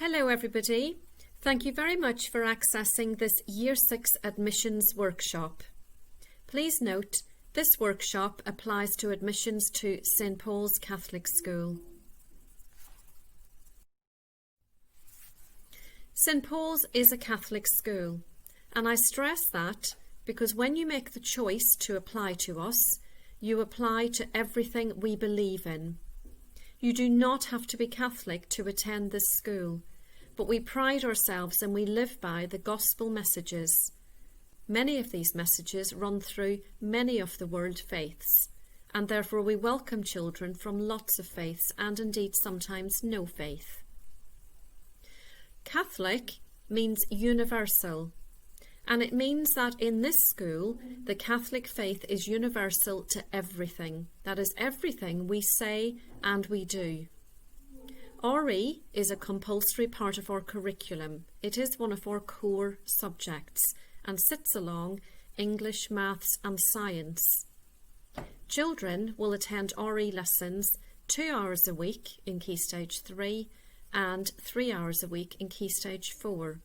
Hello everybody. Thank you very much for accessing this Year 6 admissions workshop. Please note, this workshop applies to admissions to St Paul's Catholic School. St Paul's is a Catholic school, and I stress that because when you make the choice to apply to us, you apply to everything we believe in. You do not have to be Catholic to attend this school, but we pride ourselves and we live by the gospel messages. Many of these messages run through many of the world faiths, and therefore we welcome children from lots of faiths and indeed sometimes no faith. Catholic means universal, and it means that in this school the Catholic faith is universal to everything. That is everything we say and we do. RE is a compulsory part of our curriculum. It is one of our core subjects and sits along English, Maths and Science. Children will attend RE lessons 2 hours a week in Key Stage 3 and 3 hours a week in Key Stage 4.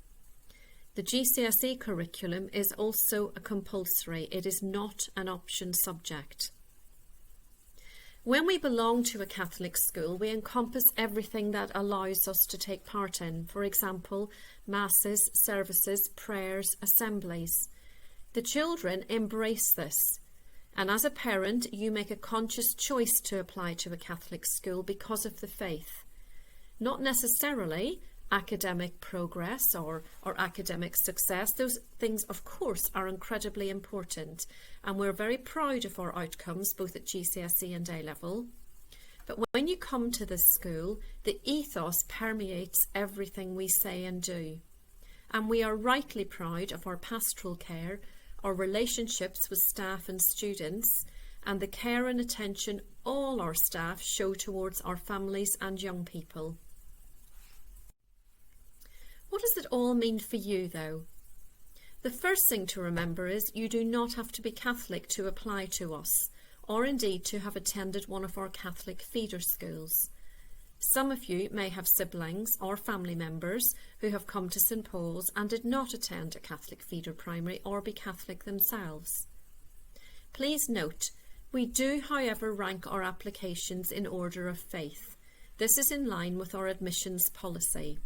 The GCSE curriculum is also a compulsory. It is not an option subject. When we belong to a Catholic school, we encompass everything that allows us to take part in. For example, masses, services, prayers, assemblies. The children embrace this, and as a parent, you make a conscious choice to apply to a Catholic school because of the faith. Not necessarily academic progress or academic success. Those things, of course, are incredibly important, and we're very proud of our outcomes both at GCSE and A-level. But when you come to this school, the ethos permeates everything we say and do, and we are rightly proud of our pastoral care, our relationships with staff and students, and the care and attention all our staff show towards our families and young people. What does it all mean for you, though? The first thing to remember is you do not have to be Catholic to apply to us, or indeed to have attended one of our Catholic feeder schools. Some of you may have siblings or family members who have come to St Paul's and did not attend a Catholic feeder primary or be Catholic themselves. Please note, we do, however, rank our applications in order of faith. This is in line with our admissions policy.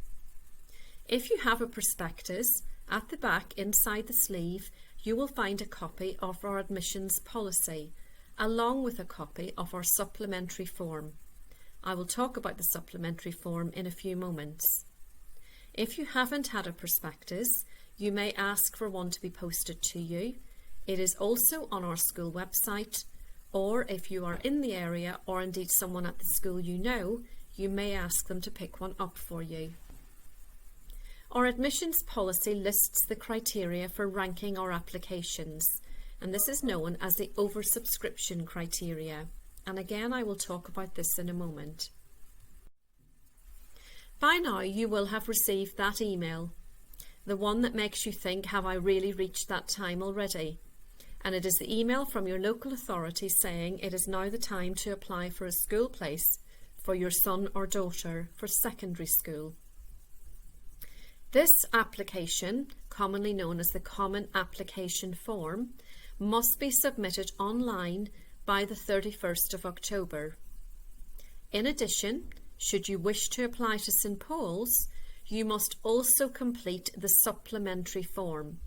If you have a prospectus, at the back inside the sleeve you will find a copy of our admissions policy, along with a copy of our supplementary form. I will talk about the supplementary form in a few moments. If you haven't had a prospectus, you may ask for one to be posted to you. It is also on our school website, or if you are in the area or indeed someone at the school you know, you may ask them to pick one up for you. Our admissions policy lists the criteria for ranking our applications, and this is known as the oversubscription criteria. And again, I will talk about this in a moment. By now, you will have received that email, the one that makes you think, have I really reached that time already? And it is the email from your local authority saying it is now the time to apply for a school place for your son or daughter for secondary school. This application, commonly known as the Common Application Form, must be submitted online by the 31st of October. In addition, should you wish to apply to St Paul's, you must also complete the supplementary form.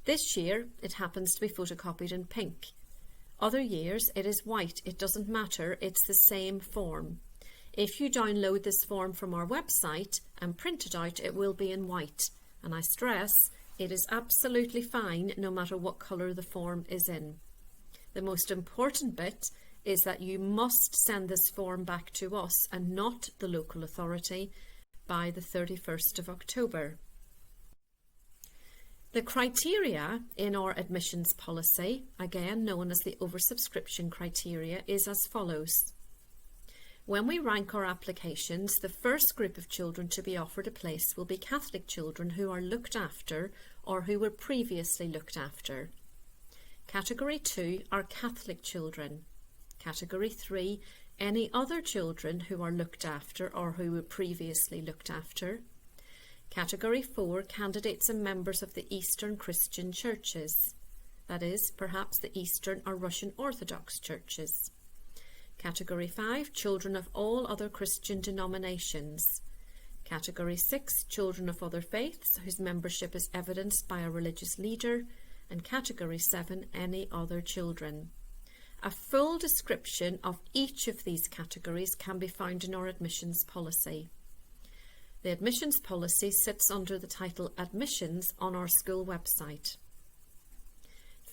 This year, it happens to be photocopied in pink. Other years, it is white. It doesn't matter, it's the same form. If you download this form from our website and print it out, it will be in white. And I stress, it is absolutely fine no matter what colour the form is in. The most important bit is that you must send this form back to us and not the local authority by the 31st of October. The criteria in our admissions policy, again known as the oversubscription criteria, is as follows. When we rank our applications, the first group of children to be offered a place will be Catholic children who are looked after or who were previously looked after. Category 2 are Catholic children. Category 3, any other children who are looked after or who were previously looked after. Category 4, candidates and members of the Eastern Christian churches. That is, perhaps the Eastern or Russian Orthodox churches. Category 5, children of all other Christian denominations. Category 6, children of other faiths whose membership is evidenced by a religious leader. And Category 7, any other children. A full description of each of these categories can be found in our admissions policy. The admissions policy sits under the title Admissions on our school website.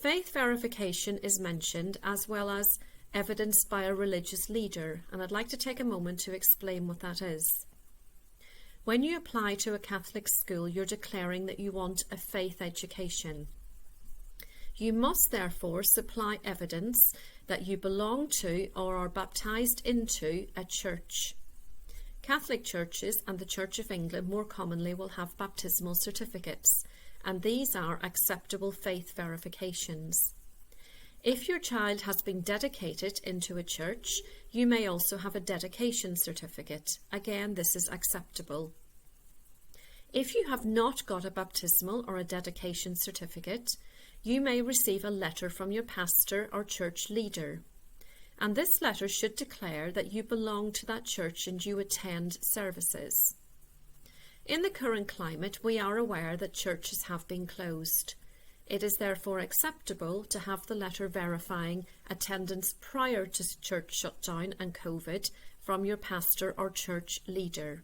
Faith verification is mentioned, as well as evidenced by a religious leader, and I'd like to take a moment to explain what that is. When you apply to a Catholic school, you're declaring that you want a faith education. You must therefore supply evidence that you belong to or are baptised into a church. Catholic churches and the Church of England more commonly will have baptismal certificates, and these are acceptable faith verifications. If your child has been dedicated into a church, you may also have a dedication certificate. Again, this is acceptable. If you have not got a baptismal or a dedication certificate, you may receive a letter from your pastor or church leader. And this letter should declare that you belong to that church and you attend services. In the current climate, we are aware that churches have been closed. It is therefore acceptable to have the letter verifying attendance prior to church shutdown and COVID from your pastor or church leader.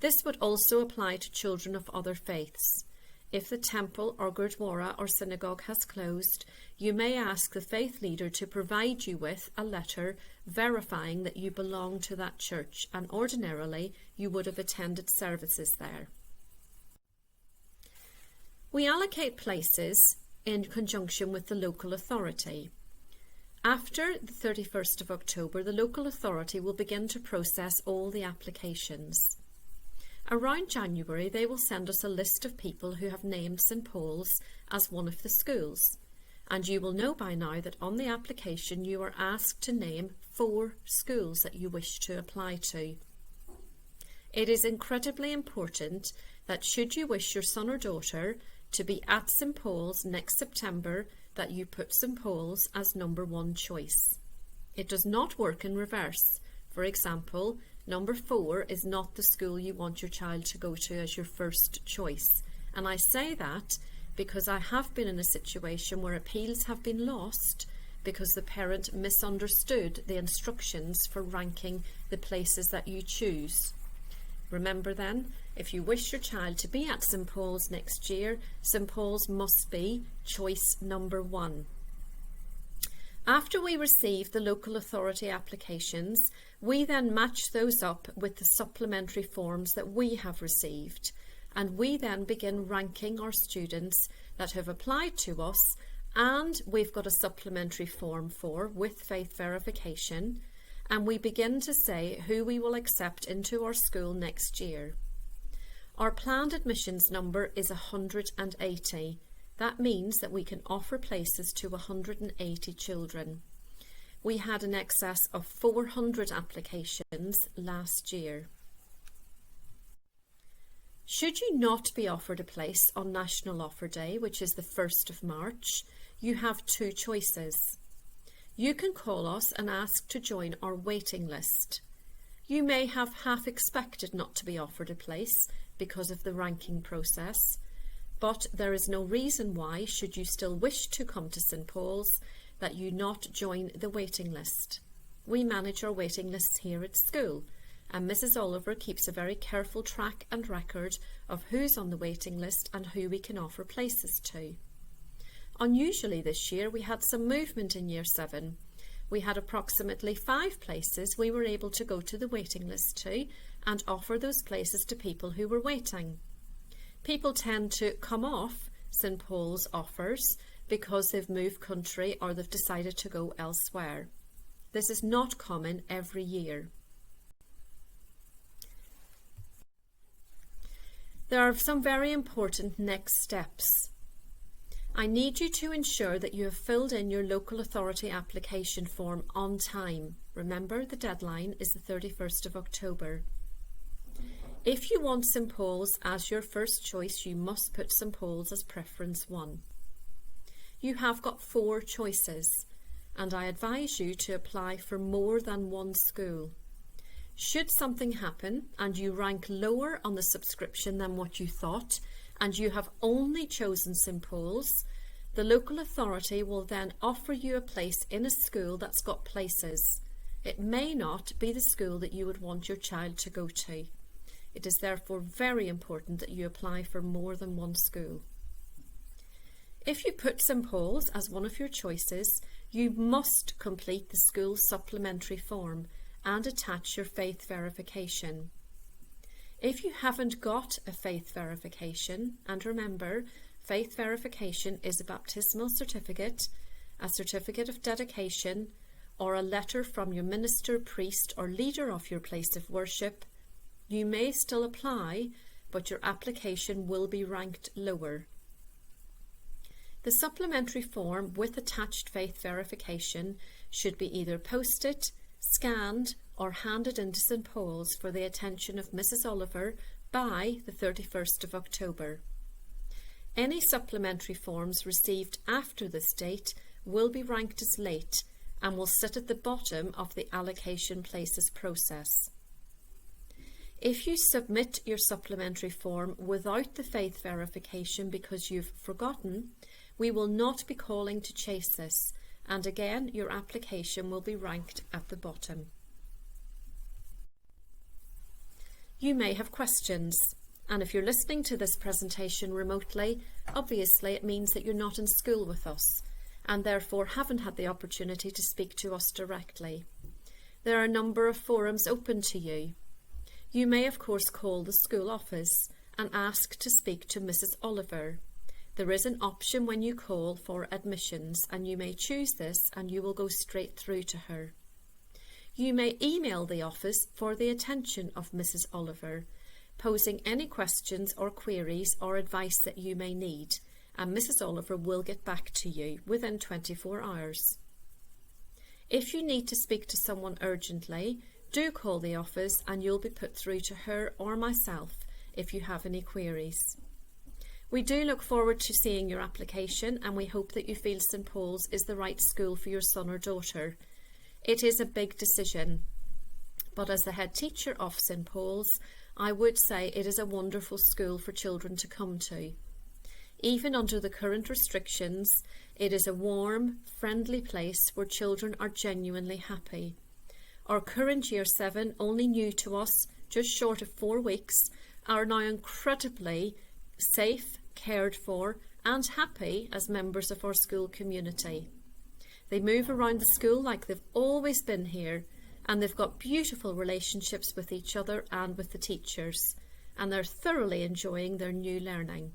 This would also apply to children of other faiths. If the temple or gurdwara or synagogue has closed, you may ask the faith leader to provide you with a letter verifying that you belong to that church, and ordinarily you would have attended services there. We allocate places in conjunction with the local authority. After the 31st of October, the local authority will begin to process all the applications. Around January, they will send us a list of people who have named St Paul's as one of the schools. And you will know by now that on the application you are asked to name 4 schools that you wish to apply to. It is incredibly important that should you wish your son or daughter to be at St Paul's next September, that you put St Paul's as number 1 choice. It does not work in reverse. For example, number 4 is not the school you want your child to go to as your first choice. And I say that because I have been in a situation where appeals have been lost because the parent misunderstood the instructions for ranking the places that you choose. Remember then, if you wish your child to be at St Paul's next year, St Paul's must be choice number 1. After we receive the local authority applications, we then match those up with the supplementary forms that we have received, and we then begin ranking our students that have applied to us and we've got a supplementary form for with faith verification, and we begin to say who we will accept into our school next year. Our planned admissions number is 180. That means that we can offer places to 180 children. We had in excess of 400 applications last year. Should you not be offered a place on National Offer Day, which is the 1st of March, you have 2 choices. You can call us and ask to join our waiting list. You may have half expected not to be offered a place because of the ranking process, but there is no reason why, should you still wish to come to St Paul's, that you not join the waiting list. We manage our waiting lists here at school, and Mrs Oliver keeps a very careful track and record of who's on the waiting list and who we can offer places to. Unusually this year we had some movement in Year 7. We had approximately 5 places we were able to go to the waiting list to and offer those places to people who were waiting. People tend to come off St Paul's offers because they've moved country or they've decided to go elsewhere. This is not common every year. There are some very important next steps. I need you to ensure that you have filled in your local authority application form on time. Remember, the deadline is the 31st of October. If you want St Paul's as your first choice, you must put St Paul's as preference 1. You have got 4 choices, and I advise you to apply for more than one school. Should something happen and you rank lower on the subscription than what you thought, and you have only chosen St Paul's, the local authority will then offer you a place in a school that's got places. It may not be the school that you would want your child to go to. It is therefore very important that you apply for more than one school. If you put St Paul's as one of your choices, you must complete the school supplementary form and attach your faith verification. If you haven't got a faith verification, and remember, faith verification is a baptismal certificate, a certificate of dedication, or a letter from your minister, priest, or leader of your place of worship, you may still apply, but your application will be ranked lower. The supplementary form with attached faith verification should be either posted, scanned, or handed into St Paul's for the attention of Mrs Oliver by the 31st of October. Any supplementary forms received after this date will be ranked as late and will sit at the bottom of the allocation places process. If you submit your supplementary form without the faith verification because you've forgotten, we will not be calling to chase this, and again your application will be ranked at the bottom. You may have questions, and if you're listening to this presentation remotely, obviously it means that you're not in school with us, and therefore haven't had the opportunity to speak to us directly. There are a number of forums open to you. You may of course call the school office and ask to speak to Mrs Oliver. There is an option when you call for admissions, and you may choose this and you will go straight through to her. You may email the office for the attention of Mrs Oliver, posing any questions or queries or advice that you may need, and Mrs Oliver will get back to you within 24 hours. If you need to speak to someone urgently, do call the office and you'll be put through to her or myself if you have any queries. We do look forward to seeing your application, and we hope that you feel St Paul's is the right school for your son or daughter. It is a big decision, but as the head teacher of St Paul's, I would say it is a wonderful school for children to come to. Even under the current restrictions, it is a warm, friendly place where children are genuinely happy. Our current Year 7, only new to us, just short of 4 weeks, are now incredibly safe, cared for and happy as members of our school community. They move around the school like they've always been here, and they've got beautiful relationships with each other and with the teachers, and they're thoroughly enjoying their new learning.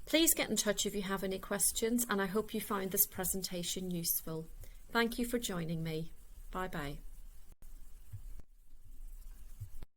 Please get in touch if you have any questions, and I hope you found this presentation useful. Thank you for joining me. Bye bye.